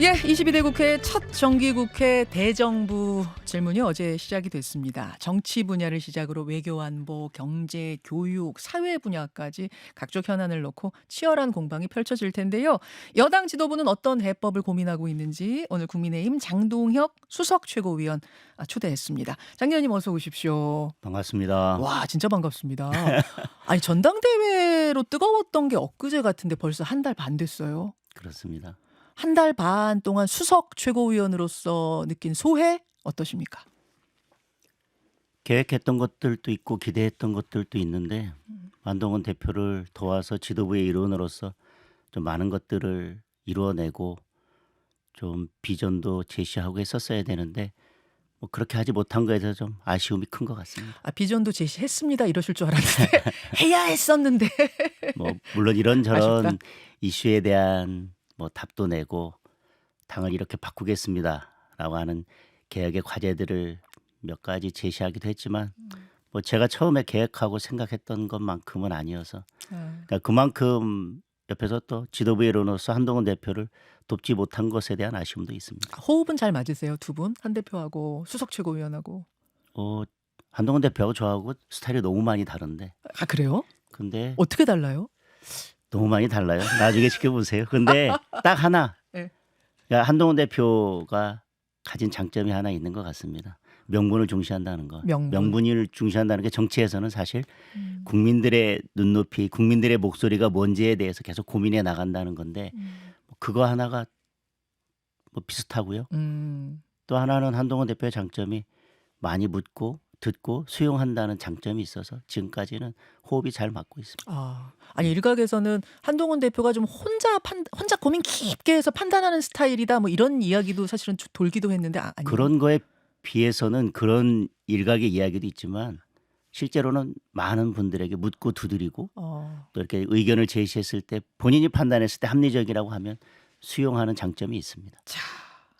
예, 22대 국회 첫 정기국회 대정부 질문이 어제 시작이 됐습니다. 정치 분야를 시작으로 외교 안보, 경제, 교육, 사회 분야까지 각종 현안을 놓고 치열한 공방이 펼쳐질 텐데요. 여당 지도부는 어떤 해법을 고민하고 있는지 오늘 국민의힘 장동혁 수석 최고위원 초대했습니다. 장 의원님 어서 오십시오. 반갑습니다. 와, 진짜 반갑습니다. 아니, 전당대회로 뜨거웠던 게 엊그제 같은데 벌써 한 달 반 됐어요. 그렇습니다. 한 달 반 동안 수석 최고위원으로서 느낀 소회 어떠십니까? 계획했던 것들도 있고 기대했던 것들도 있는데 안동훈 대표를 도와서 지도부의 일원으로서 좀 많은 것들을 이루어내고 좀 비전도 제시하고 했었어야 되는데 뭐 그렇게 하지 못한 거에 대해서 좀 아쉬움이 큰 것 같습니다. 비전도 제시했습니다 이러실 줄 알았는데 해야 했었는데. 뭐 물론 아쉽다. 이런저런 이슈에 대한 뭐 답도 내고 당을 이렇게 바꾸겠습니다라고 하는 개혁의 과제들을 몇 가지 제시하기도 했지만 뭐 제가 처음에 계획하고 생각했던 것만큼은 아니어서 그러니까 그만큼 옆에서 또 지도부의 일원으로서 한동훈 대표를 돕지 못한 것에 대한 아쉬움도 있습니다. 호흡은 잘 맞으세요 두 분? 한 대표하고 수석 최고위원하고. 한동훈 대표하고 저하고 스타일이 너무 많이 다른데 그래요? 근데 어떻게 달라요? 너무 많이 달라요. 나중에 지켜보세요. 근데 딱 하나 네. 그러니까 한동훈 대표가 가진 장점이 하나 있는 것 같습니다. 명분을 중시한다는 것. 명분을 중시한다는 게 정치에서는 사실 국민들의 눈높이, 국민들의 목소리가 뭔지에 대해서 계속 고민해 나간다는 건데 그거 하나가 뭐 비슷하고요. 또 하나는 한동훈 대표의 장점이 많이 묻고 듣고 수용한다는 장점이 있어서 지금까지는 호흡이 잘 맞고 있습니다. 아니 일각에서는 한동훈 대표가 좀 혼자 고민 깊게 해서 판단하는 스타일이다 뭐 이런 이야기도 사실은 돌기도 했는데 아니에요? 그런 거에 비해서는 그런 일각의 이야기도 있지만 실제로는 많은 분들에게 묻고 두드리고 또 이렇게 의견을 제시했을 때 본인이 판단했을 때 합리적이라고 하면 수용하는 장점이 있습니다. 자,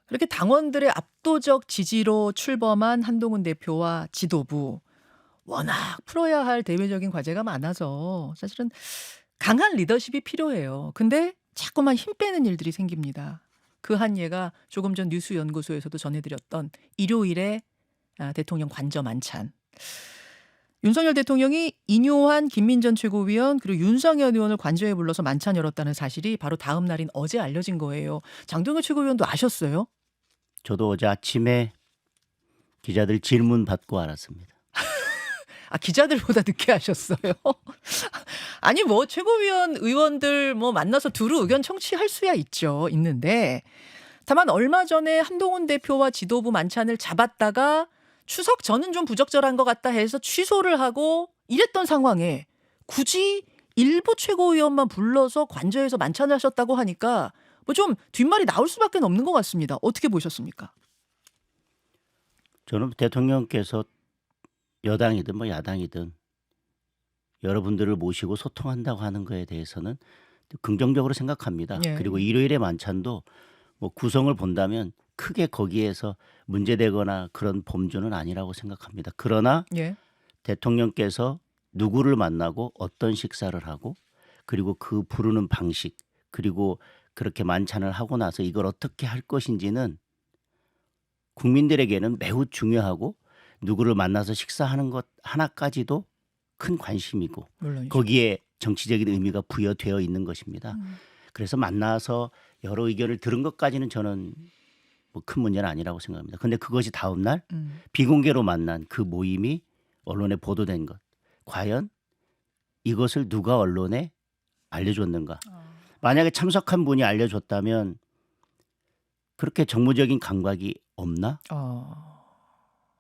그렇게 당원들의 압도적 지지로 출범한 한동훈 대표와 지도부 워낙 풀어야 할 대외적인 과제가 많아서 사실은 강한 리더십이 필요해요. 근데 자꾸만 힘 빼는 일들이 생깁니다. 그 한 예가 조금 전 뉴스연구소에서도 전해드렸던 일요일에 대통령 관저 만찬. 윤석열 대통령이 인요한 김민전 최고위원 그리고 윤상현 의원을 관저에 불러서 만찬 열었다는 사실이 바로 다음 날인 어제 알려진 거예요. 장동혁 최고위원도 아셨어요? 저도 어제 아침에 기자들 질문 받고 알았습니다. 기자들보다 늦게 하셨어요? 아니 뭐 최고위원 의원들 뭐 만나서 두루 의견 청취할 수야 있는데 다만 얼마 전에 한동훈 대표와 지도부 만찬을 잡았다가 추석 전은 좀 부적절한 것 같다 해서 취소를 하고 이랬던 상황에 굳이 일부 최고위원만 불러서 관저에서 만찬을 하셨다고 하니까 뭐 좀 뒷말이 나올 수밖에 없는 것 같습니다. 어떻게 보셨습니까? 저는 대통령께서 여당이든 뭐 야당이든 여러분들을 모시고 소통한다고 하는 거에 대해서는 긍정적으로 생각합니다. 예. 그리고 일요일의 만찬도 뭐 구성을 본다면 크게 거기에서 문제되거나 그런 범주는 아니라고 생각합니다. 그러나 예. 대통령께서 누구를 만나고 어떤 식사를 하고 그리고 그 부르는 방식 그리고 그렇게 만찬을 하고 나서 이걸 어떻게 할 것인지는 국민들에게는 매우 중요하고 누구를 만나서 식사하는 것 하나까지도 큰 관심이고 물론이죠. 거기에 정치적인 의미가 부여되어 있는 것입니다. 그래서 만나서 여러 의견을 들은 것까지는 저는 뭐 큰 문제는 아니라고 생각합니다. 그런데 그것이 다음 날 비공개로 만난 그 모임이 언론에 보도된 것 과연 이것을 누가 언론에 알려줬는가? 만약에 참석한 분이 알려줬다면 그렇게 정무적인 감각이 없나?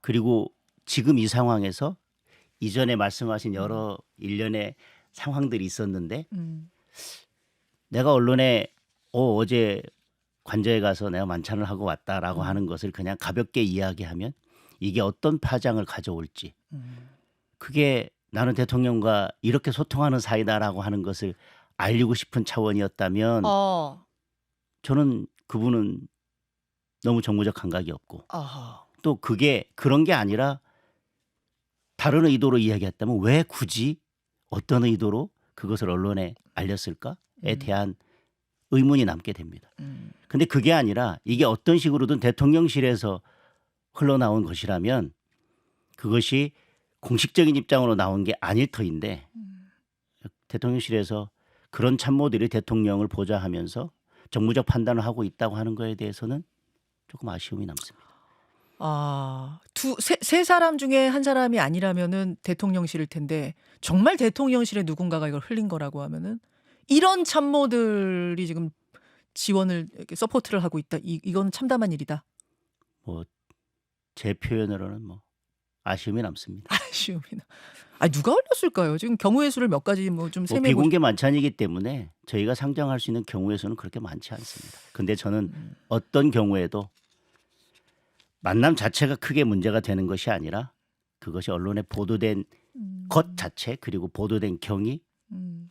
그리고 지금 이 상황에서 이전에 말씀하신 여러 일련의 상황들이 있었는데 내가 언론에 어제 관저에 가서 내가 만찬을 하고 왔다라고 하는 것을 그냥 가볍게 이야기하면 이게 어떤 파장을 가져올지 그게 나는 대통령과 이렇게 소통하는 사이다라고 하는 것을 알리고 싶은 차원이었다면 저는 그분은 너무 정무적 감각이 없고 또 그게 그런 게 아니라 다른 의도로 이야기했다면 왜 굳이 어떤 의도로 그것을 언론에 알렸을까에 대한 의문이 남게 됩니다. 근데 그게 아니라 이게 어떤 식으로든 대통령실에서 흘러나온 것이라면 그것이 공식적인 입장으로 나온 게 아닐 터인데 대통령실에서 그런 참모들이 대통령을 보좌하면서 정무적 판단을 하고 있다고 하는 거에 대해서는 조금 아쉬움이 남습니다. 세 사람 중에 한 사람이 아니라면은 대통령실일 텐데 정말 대통령실에 누군가가 이걸 흘린 거라고 하면은 이런 참모들이 지금 지원을 이렇게 서포트를 하고 있다. 이건 참담한 일이다. 뭐 제 표현으로는 뭐 아쉬움이 남습니다. 아쉬움이나. 누가 흘렸을까요? 지금 경우의 수를 몇 가지 뭐 좀 뭐 세매 보시. 비공개 만찬이기 때문에 저희가 상정할 수 있는 경우의 수는 그렇게 많지 않습니다. 근데 저는 어떤 경우에도 만남 자체가 크게 문제가 되는 것이 아니라 그것이 언론에 보도된 것 자체 그리고 보도된 경위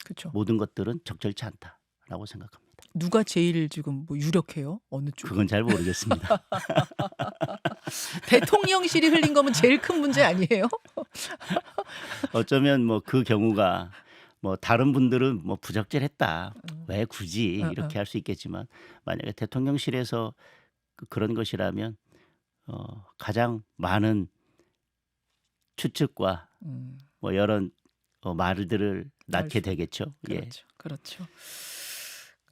그렇죠. 모든 것들은 적절치 않다라고 생각합니다. 누가 제일 지금 뭐 유력해요? 어느 쪽? 그건 잘 모르겠습니다. 대통령실이 흘린 거면 제일 큰 문제 아니에요? 어쩌면 뭐 그 경우가 뭐 다른 분들은 뭐 부적절했다. 왜 굳이 이렇게 할 수 있겠지만 만약에 대통령실에서 그런 것이라면 가장 많은 추측과 뭐 여러 말들을 낳게 되겠죠. 예. 그렇죠. 그렇죠.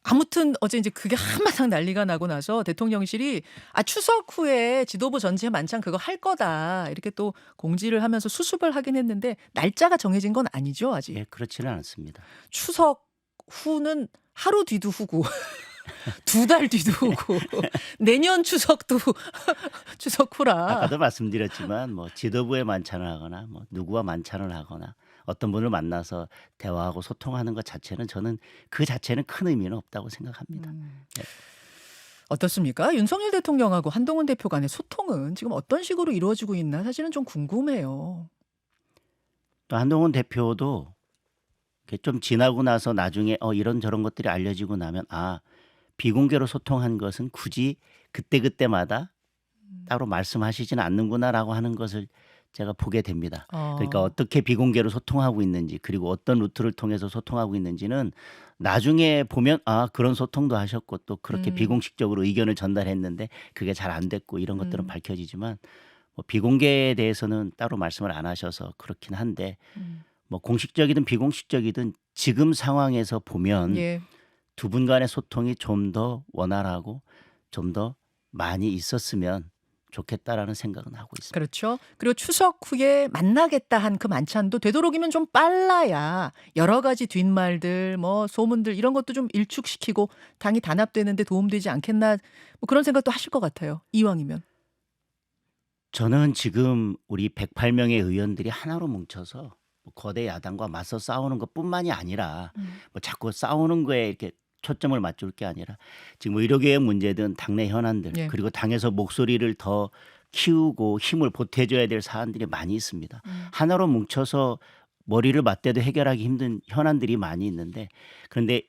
아무튼 어제 이제 그게 한바탕 난리가 나고 나서 대통령실이 추석 후에 지도부 전체 만찬 그거 할 거다 이렇게 또 공지를 하면서 수습을 하긴 했는데 날짜가 정해진 건 아니죠 아직. 예, 그렇지는 않습니다. 추석 후는 하루 뒤도 후고 2달 뒤도 후고 내년 추석도 추석 후라. 아까도 말씀드렸지만 뭐 지도부에 만찬을 하거나 뭐 누구와 만찬을 하거나 어떤 분을 만나서 대화하고 소통하는 것 자체는 저는 그 자체는 큰 의미는 없다고 생각합니다. 네. 어떻습니까? 윤석열 대통령하고 한동훈 대표 간의 소통은 지금 어떤 식으로 이루어지고 있나 사실은 좀 궁금해요. 또 한동훈 대표도 이렇게 좀 지나고 나서 나중에 이런 저런 것들이 알려지고 나면 비공개로 소통한 것은 굳이 그때그때마다 따로 말씀하시지는 않는구나라고 하는 것을 제가 보게 됩니다. 그러니까 어떻게 비공개로 소통하고 있는지 그리고 어떤 루트를 통해서 소통하고 있는지는 나중에 보면 그런 소통도 하셨고 또 그렇게 비공식적으로 의견을 전달했는데 그게 잘 안 됐고 이런 것들은 밝혀지지만 뭐 비공개에 대해서는 따로 말씀을 안 하셔서 그렇긴 한데 뭐 공식적이든 비공식적이든 지금 상황에서 보면 예. 두 분 간의 소통이 좀 더 원활하고 좀 더 많이 있었으면 좋겠다라는 생각은 하고 있습니다. 그렇죠. 그리고 추석 후에 만나겠다 한 그 만찬도 되도록이면 좀 빨라야 여러 가지 뒷말들 뭐 소문들 이런 것도 좀 일축시키고 당이 단합되는데 도움되지 않겠나 뭐 그런 생각도 하실 것 같아요. 이왕이면. 저는 지금 우리 108명의 의원들이 하나로 뭉쳐서 뭐 거대 야당과 맞서 싸우는 것뿐만이 아니라 뭐 자꾸 싸우는 거에 이렇게 초점을 맞출 게 아니라 지금 의료개혁 문제든 당내 현안들 예. 그리고 당에서 목소리를 더 키우고 힘을 보태줘야 될 사안들이 많이 있습니다. 하나로 뭉쳐서 머리를 맞대도 해결하기 힘든 현안들이 많이 있는데 그런데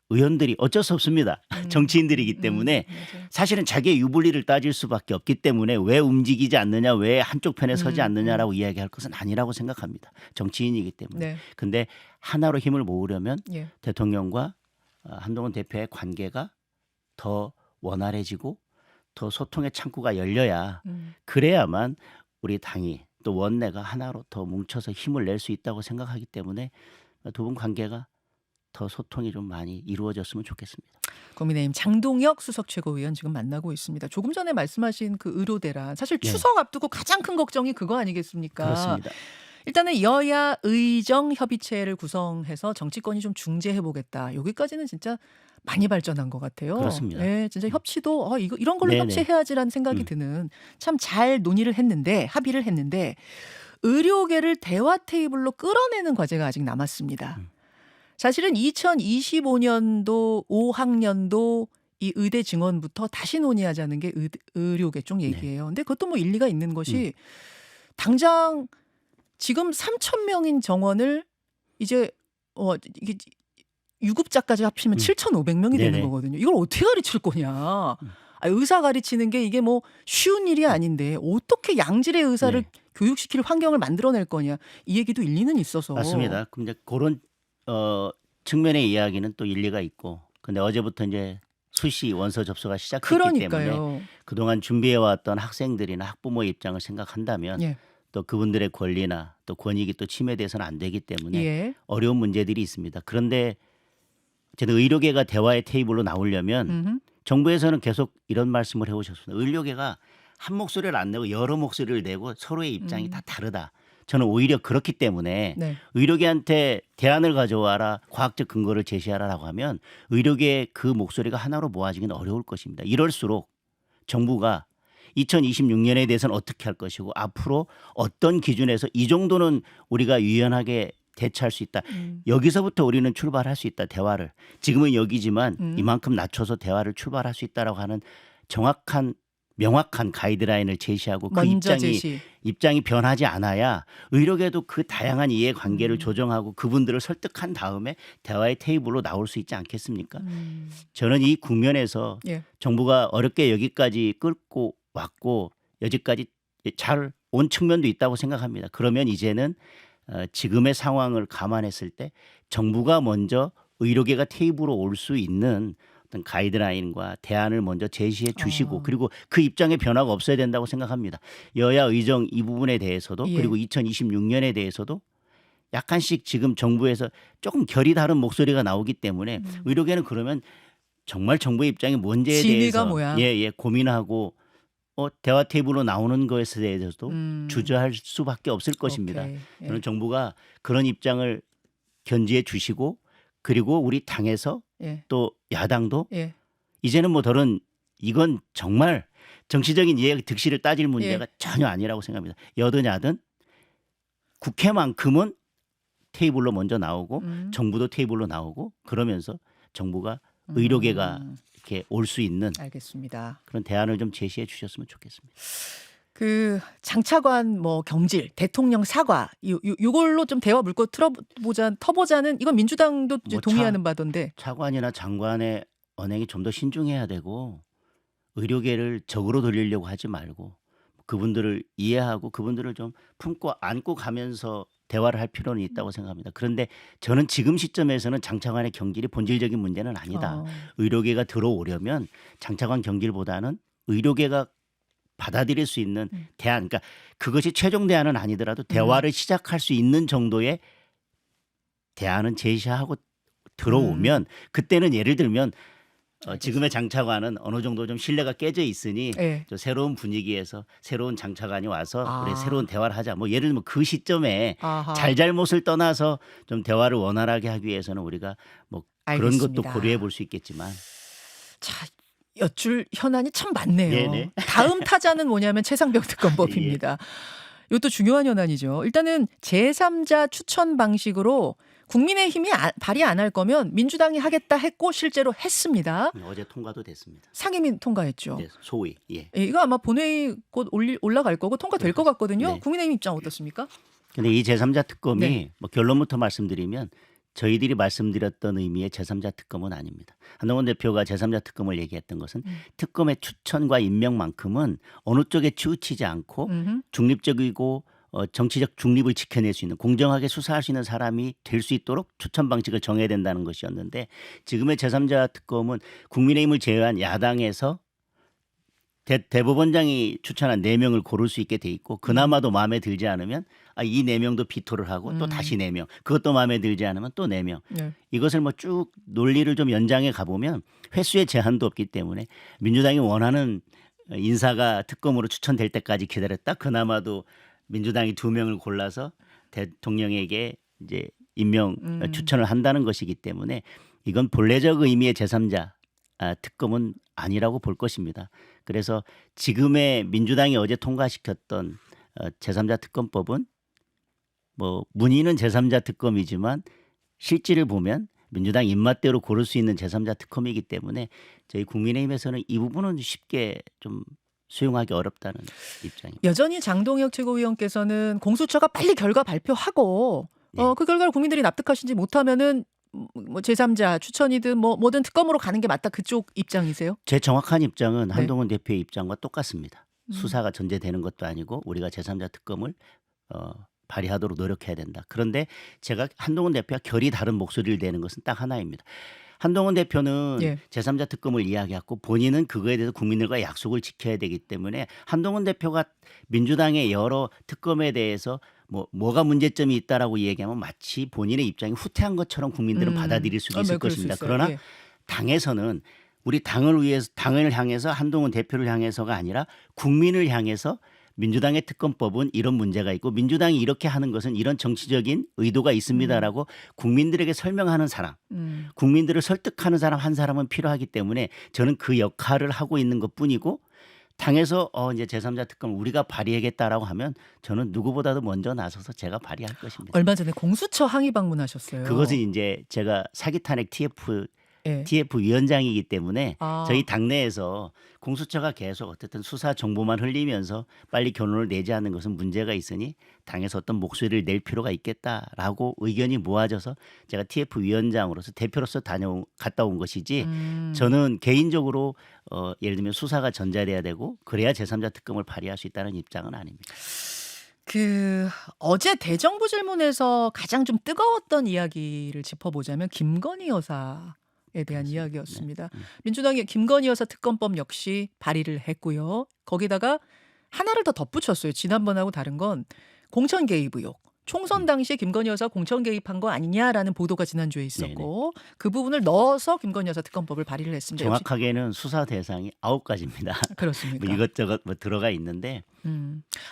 의원들이 어쩔 수 없습니다. 정치인들이기 때문에 맞아요. 사실은 자기의 유불리를 따질 수밖에 없기 때문에 왜 움직이지 않느냐 왜 한쪽 편에 서지 않느냐라고 이야기할 것은 아니라고 생각합니다. 정치인이기 때문에. 네. 근데 하나로 힘을 모으려면 예. 대통령과 한동훈 대표의 관계가 더 원활해지고 더 소통의 창구가 열려야 그래야만 우리 당이 또 원내가 하나로 더 뭉쳐서 힘을 낼 수 있다고 생각하기 때문에 두 분 관계가 더 소통이 좀 많이 이루어졌으면 좋겠습니다. 국민의힘 장동혁 수석 최고위원 지금 만나고 있습니다. 조금 전에 말씀하신 그 의료대란 사실 네. 추석 앞두고 가장 큰 걱정이 그거 아니겠습니까? 그렇습니다. 일단은 여야 의정 협의체를 구성해서 정치권이 좀 중재해 보겠다. 여기까지는 진짜 많이 발전한 것 같아요. 그렇습니다. 네, 진짜 협치도 이런 걸로 네네. 협치해야지라는 생각이 드는 참 잘 논의를 했는데 합의를 했는데 의료계를 대화 테이블로 끌어내는 과제가 아직 남았습니다. 사실은 2025년도 5학년도 이 의대 증원부터 다시 논의하자는 게 의료계 쪽 얘기예요. 근데 그것도 뭐 일리가 있는 것이 당장 지금 3,000명인 정원을 이제 이게 유급자까지 합치면 7,500명이 되는 네네. 거거든요. 이걸 어떻게 가르칠 거냐. 의사 가르치는 게 이게 뭐 쉬운 일이 아닌데 어떻게 양질의 의사를 네. 교육시킬 환경을 만들어낼 거냐. 이 얘기도 일리는 있어서. 맞습니다. 그럼 이제 그런 측면의 이야기는 또 일리가 있고 근데 어제부터 이제 수시 원서 접수가 시작됐기 때문에 그러니까요. 그동안 준비해왔던 학생들이나 학부모의 입장을 생각한다면 예. 또 그분들의 권리나 또 권익이 또 침해돼서는 안 되기 때문에 예. 어려운 문제들이 있습니다. 그런데 저는 의료계가 대화의 테이블로 나오려면 음흠. 정부에서는 계속 이런 말씀을 해오셨습니다. 의료계가 한 목소리를 안 내고 여러 목소리를 내고 서로의 입장이 다 다르다. 저는 오히려 그렇기 때문에 네. 의료계한테 대안을 가져와라, 과학적 근거를 제시하라라고 하면 의료계의 그 목소리가 하나로 모아지기는 어려울 것입니다. 이럴수록 정부가 2026년에 대해서는 어떻게 할 것이고 앞으로 어떤 기준에서 이 정도는 우리가 유연하게 대처할 수 있다. 여기서부터 우리는 출발할 수 있다. 대화를. 지금은 여기지만 이만큼 낮춰서 대화를 출발할 수 있다라고 하는 정확한 명확한 가이드라인을 제시하고 그 먼저 제시. 입장이 변하지 않아야 의료계도 그 다양한 이해관계를 조정하고 그분들을 설득한 다음에 대화의 테이블로 나올 수 있지 않겠습니까? 저는 이 국면에서 예. 정부가 어렵게 여기까지 끌고 왔고 여기까지 잘 온 측면도 있다고 생각합니다. 그러면 이제는 지금의 상황을 감안했을 때 정부가 먼저 의료계가 테이블로 올 수 있는 어떤 가이드라인과 대안을 먼저 제시해 주시고 그리고 그 입장에 변화가 없어야 된다고 생각합니다. 여야 의정 이 부분에 대해서도 예. 그리고 2026년에 대해서도 약간씩 지금 정부에서 조금 결이 다른 목소리가 나오기 때문에 의료계는 그러면 정말 정부의 입장이 뭔지에 진위가 대해서 뭐야? 고민하고 대화 테이블로 나오는 것에 대해서도 주저할 수밖에 없을 것입니다. 오케이. 예. 저는 정부가 그런 입장을 견지해 주시고 그리고 우리 당에서 예. 또 야당도 예. 이제는 뭐 더는 이건 정말 정치적인 이해 득실을 따질 문제가 전혀 아니라고 생각합니다. 여든 야든 국회만큼은 테이블로 먼저 나오고 정부도 테이블로 나오고 그러면서 정부가 의료계가 이렇게 올 수 있는 알겠습니다. 그런 대안을 좀 제시해 주셨으면 좋겠습니다. 그 장차관 뭐 경질, 대통령 사과 요걸로 좀 대화 물고 터보자는 이건 민주당도 이제 뭐 동의하는 바던데. 차관이나 장관의 언행이 좀 더 신중해야 되고 의료계를 적으로 돌리려고 하지 말고 그분들을 이해하고 그분들을 좀 품고 안고 가면서 대화를 할 필요는 있다고 생각합니다. 그런데 저는 지금 시점에서는 장차관의 경질이 본질적인 문제는 아니다. 의료계가 들어오려면 장차관 경질보다는 의료계가 받아들일 수 있는 대안, 그러니까 그것이 최종 대안은 아니더라도 대화를 시작할 수 있는 정도의 대안은 제시하고 들어오면 그때는 예를 들면 지금의 장차관은 어느 정도 좀 신뢰가 깨져 있으니 예. 저 새로운 분위기에서 새로운 장차관이 와서 우리 아. 새로운 대화를 하자. 뭐 예를 들면 그 시점에 아하. 잘잘못을 떠나서 좀 대화를 원활하게 하기 위해서는 우리가 뭐 그런 알겠습니다. 것도 고려해 볼 수 있겠지만 자, 여쭐 현안이 참 많네요. 네네. 다음 타자는 뭐냐면 최상병 특검법입니다. 이것도 중요한 현안이죠. 일단은 제3자 추천 방식으로 국민의힘이 발의 안 할 거면 민주당이 하겠다 했고 실제로 했습니다. 어제 통과도 됐습니다. 상임위 통과했죠. 네, 소위. 예. 예, 이거 아마 본회의 곧 올라갈 거고 통과될 것 같거든요. 네. 국민의힘 입장 어떻습니까? 근데 이 제3자 특검이 네. 뭐 결론부터 말씀드리면 저희들이 말씀드렸던 의미의 제3자 특검은 아닙니다. 한동훈 대표가 제3자 특검을 얘기했던 것은 특검의 추천과 임명만큼은 어느 쪽에 치우치지 않고 중립적이고 정치적 중립을 지켜낼 수 있는 공정하게 수사할 수 있는 사람이 될 수 있도록 추천 방식을 정해야 된다는 것이었는데 지금의 제3자 특검은 국민의힘을 제외한 야당에서 대법원장이 추천한 4명을 고를 수 있게 돼 있고 그나마도 마음에 들지 않으면 이 4명도 비토를 하고 또 다시 4명 그것도 마음에 들지 않으면 또 4명 네. 이것을 뭐 쭉 논리를 좀 연장해 가보면 횟수의 제한도 없기 때문에 민주당이 원하는 인사가 특검으로 추천될 때까지 기다렸다 그나마도 민주당이 2명을 골라서 대통령에게 이제 임명 추천을 한다는 것이기 때문에 이건 본래적 의미의 제3자 특검은 아니라고 볼 것입니다. 그래서 지금의 민주당이 어제 통과시켰던 제3자 특검법은 뭐 문의는 제3자 특검이지만 실질을 보면 민주당 입맛대로 고를 수 있는 제3자 특검이기 때문에 저희 국민의힘에서는 이 부분은 쉽게 좀 수용하기 어렵다는 입장입니다. 여전히 장동혁 최고위원께서는 공수처가 빨리 결과 발표하고 그 결과를 국민들이 납득하시지 못하면은 뭐 제3자 추천이든 뭐든 특검으로 가는 게 맞다 그쪽 입장이세요? 제 정확한 입장은 한동훈 대표의 입장과 똑같습니다. 수사가 전제되는 것도 아니고 우리가 제3자 특검을 발휘하도록 노력해야 된다. 그런데 제가 한동훈 대표와 결이 다른 목소리를 내는 것은 딱 하나입니다. 한동훈 대표는 예. 제3자 특검을 이야기했고 본인은 그거에 대해서 국민들과 약속을 지켜야 되기 때문에 한동훈 대표가 민주당의 여러 특검에 대해서 뭐가 문제점이 있다라고 얘기하면 마치 본인의 입장이 후퇴한 것처럼 국민들은 받아들일 수도 있을 네, 그럴 수 것입니다. 있어요. 그러나 예. 당에서는 우리 당을 향해서 한동훈 대표를 향해서가 아니라 국민을 향해서 민주당의 특검법은 이런 문제가 있고 민주당이 이렇게 하는 것은 이런 정치적인 의도가 있습니다라고 국민들에게 설명하는 사람, 국민들을 설득하는 사람 한 사람은 필요하기 때문에 저는 그 역할을 하고 있는 것뿐이고 당에서 이제 제3자 특검을 우리가 발의하겠다라고 하면 저는 누구보다도 먼저 나서서 제가 발의할 것입니다. 얼마 전에 공수처 항의 방문하셨어요. 그것은 이제 제가 사기 탄핵 예. TF 위원장이기 때문에 아. 저희 당내에서 공수처가 계속 어쨌든 수사 정보만 흘리면서 빨리 결론을 내지 않는 것은 문제가 있으니 당에서 어떤 목소리를 낼 필요가 있겠다라고 의견이 모아져서 제가 TF 위원장으로서 대표로서 갔다 온 것이지 저는 개인적으로 예를 들면 수사가 전자돼야 되고 그래야 제3자 특검을 발의할 수 있다는 입장은 아닙니다. 어제 대정부 질문에서 가장 좀 뜨거웠던 이야기를 짚어보자면 김건희 여사에 대한 이야기였습니다. 민주당의 김건희 여사 특검법 역시 발의를 했고요. 거기다가 하나를 더 덧붙였어요. 지난번하고 다른 건 공천 개입 의혹. 총선 당시에 김건희 여사 공천 개입한 거 아니냐라는 보도가 지난주에 있었고 그 부분을 넣어서 김건희 여사 특검법을 발의를 했습니다. 정확하게는 수사 대상이 9가지입니다. 그렇습니까? 이것저것 들어가 있는데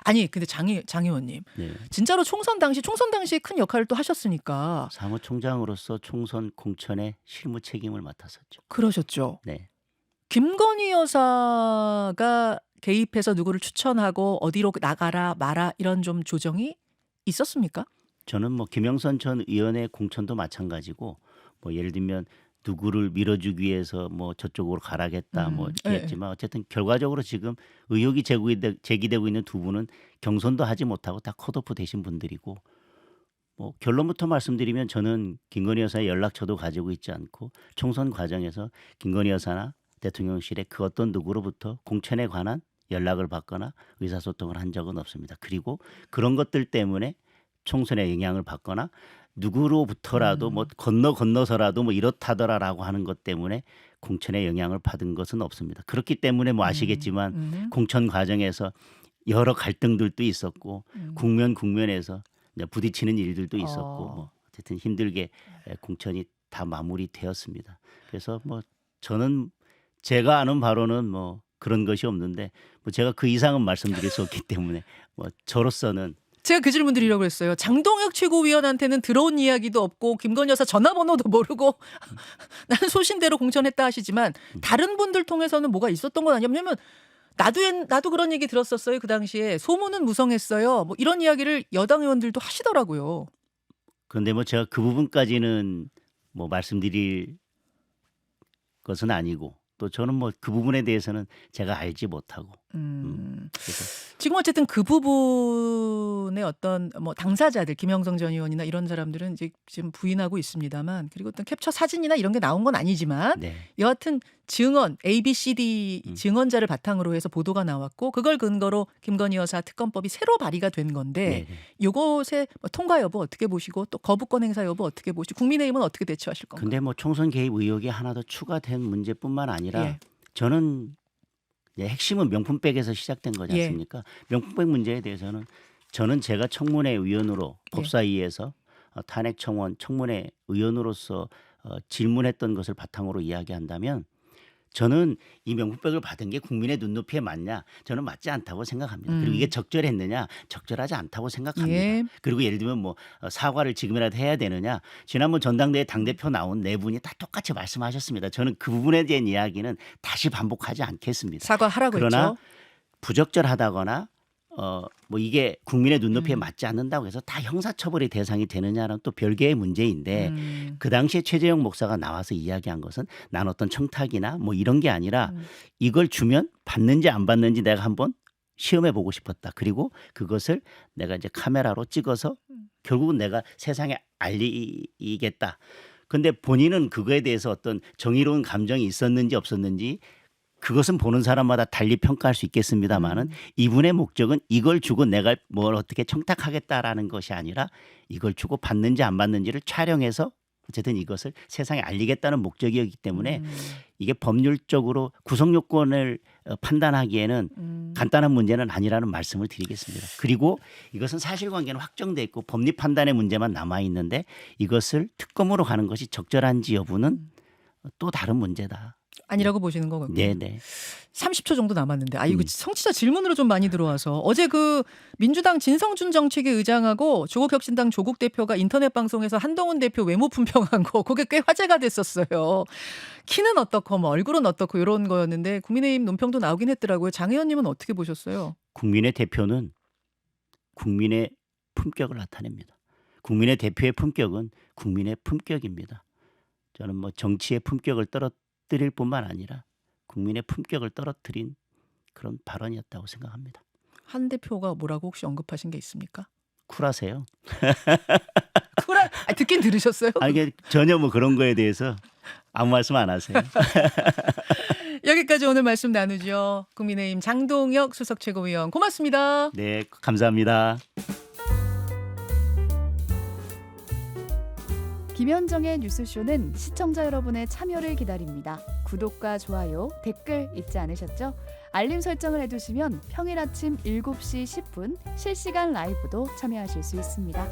아니 근데 장 의원님 진짜로 총선 당시에 큰 역할을 또 하셨으니까 사무총장으로서 총선 공천의 실무 책임을 맡았었죠. 그러셨죠. 네. 김건희 여사가 개입해서 누구를 추천하고 어디로 나가라 마라 이런 좀 조정이 있었습니까? 저는 김영선 전 의원의 공천도 마찬가지고 예를 들면 누구를 밀어주기 위해서 저쪽으로 가라겠다 이렇게 했지만 어쨌든 결과적으로 지금 의혹이 제기되고 있는 두 분은 경선도 하지 못하고 다 컷오프 되신 분들이고 결론부터 말씀드리면 저는 김건희 여사의 연락처도 가지고 있지 않고 총선 과정에서 김건희 여사나 대통령실의 그 어떤 누구로부터 공천에 관한 연락을 받거나 의사소통을 한 적은 없습니다. 그리고 그런 것들 때문에 총선에 영향을 받거나 누구로부터라도 건너서라도 이렇다더라라고 하는 것 때문에 공천에 영향을 받은 것은 없습니다. 그렇기 때문에 아시겠지만 공천 과정에서 여러 갈등들도 있었고 국면에서 부딪히는 일들도 있었고 어쨌든 힘들게 공천이 다 마무리되었습니다. 그래서 저는 제가 아는 바로는 그런 것이 없는데 제가 그 이상은 말씀드릴 수 없기 때문에 저로서는 제가 그 질문 드리려고 했어요. 장동혁 최고위원한테는 들어온 이야기도 없고 김건희 여사 전화번호도 모르고 나는 소신대로 공천했다 하시지만 다른 분들 통해서는 뭐가 있었던 건 아니냐면 나도 그런 얘기 들었었어요. 그 당시에 소문은 무성했어요. 이런 이야기를 여당 의원들도 하시더라고요. 그런데 제가 그 부분까지는 말씀드릴 것은 아니고 또 저는 그 부분에 대해서는 제가 알지 못하고 그래서 지금 어쨌든 그 부분의 어떤 당사자들 김영성 전 의원이나 이런 사람들은 이제 지금 부인하고 있습니다만 그리고 어떤 캡처 사진이나 이런 게 나온 건 아니지만 여하튼 증언 A, B, C, D 증언자를 바탕으로 해서 보도가 나왔고 그걸 근거로 김건희 여사 특검법이 새로 발의가 된 건데 요것의 통과 여부 어떻게 보시고 또 거부권 행사 여부 어떻게 보시고 국민의힘은 어떻게 대처하실 건가요? 근데 총선 개입 의혹이 하나 더 추가된 문제뿐만 아니라 저는 핵심은 명품백에서 시작된 거지 않습니까? 명품백 문제에 대해서는 저는 제가 청문회 위원으로 법사위에서 탄핵 청문회 의원으로서 질문했던 것을 바탕으로 이야기한다면 저는 이 명품백을 받은 게 국민의 눈높이에 맞냐? 저는 맞지 않다고 생각합니다. 그리고 이게 적절했느냐? 적절하지 않다고 생각합니다. 그리고 예를 들면 사과를 지금이라도 해야 되느냐? 지난번 전당대회 당대표 나온 네 분이 다 똑같이 말씀하셨습니다. 저는 그 부분에 대한 이야기는 다시 반복하지 않겠습니다. 사과하라고 그러나 했죠. 부적절하다거나 이게 국민의 눈높이에 맞지 않는다고 해서 다 형사처벌의 대상이 되느냐는 또 별개의 문제인데 그 당시에 최재형 목사가 나와서 이야기한 것은 난 어떤 청탁이나 이런 게 아니라 이걸 주면 받는지 안 받는지 내가 한번 시험해 보고 싶었다. 그리고 그것을 내가 이제 카메라로 찍어서 결국은 내가 세상에 알리겠다. 근데 본인은 그거에 대해서 어떤 정의로운 감정이 있었는지 없었는지 그것은 보는 사람마다 달리 평가할 수 있겠습니다만은 이분의 목적은 이걸 주고 내가 뭘 어떻게 청탁하겠다라는 것이 아니라 이걸 주고 받는지 안 받는지를 촬영해서 어쨌든 이것을 세상에 알리겠다는 목적이었기 때문에 이게 법률적으로 구속 요건을 판단하기에는 간단한 문제는 아니라는 말씀을 드리겠습니다. 그리고 이것은 사실관계는 확정돼 있고 법리 판단의 문제만 남아 있는데 이것을 특검으로 가는 것이 적절한지 여부는 또 다른 문제다. 아니라고 보시는 거군요. 네네. 30초 정도 남았는데 이거 청취자 질문으로 좀 많이 들어와서 어제 그 민주당 진성준 정책위 의장하고 조국혁신당 조국 대표가 인터넷 방송에서 한동훈 대표 외모 품평한 거 그게 꽤 화제가 됐었어요. 키는 어떻고 뭐 얼굴은 어떻고 이런 거였는데 국민의힘 논평도 나오긴 했더라고요. 장 의원님은 어떻게 보셨어요? 국민의 대표는 국민의 품격을 나타냅니다. 국민의 대표의 품격은 국민의 품격입니다. 저는 뭐 정치의 품격을 떨어뜨릴 뿐만 아니라 국민의 품격을 떨어뜨린 그런 발언이었다고 생각합니다. 한 대표가 뭐라고 혹시 언급하신 게 있습니까? 쿨하세요? 듣긴 들으셨어요? 이게 전혀 뭐 그런 거에 대해서 아무 말씀 안 하세요. 여기까지 오늘 말씀 나누죠. 국민의힘 장동혁 수석 최고위원 고맙습니다. 네, 감사합니다. 김현정의 뉴스쇼는 시청자 여러분의 참여를 기다립니다. 구독과 좋아요, 댓글 잊지 않으셨죠? 알림 설정을 해두시면 평일 아침 7시 10분 실시간 라이브도 참여하실 수 있습니다.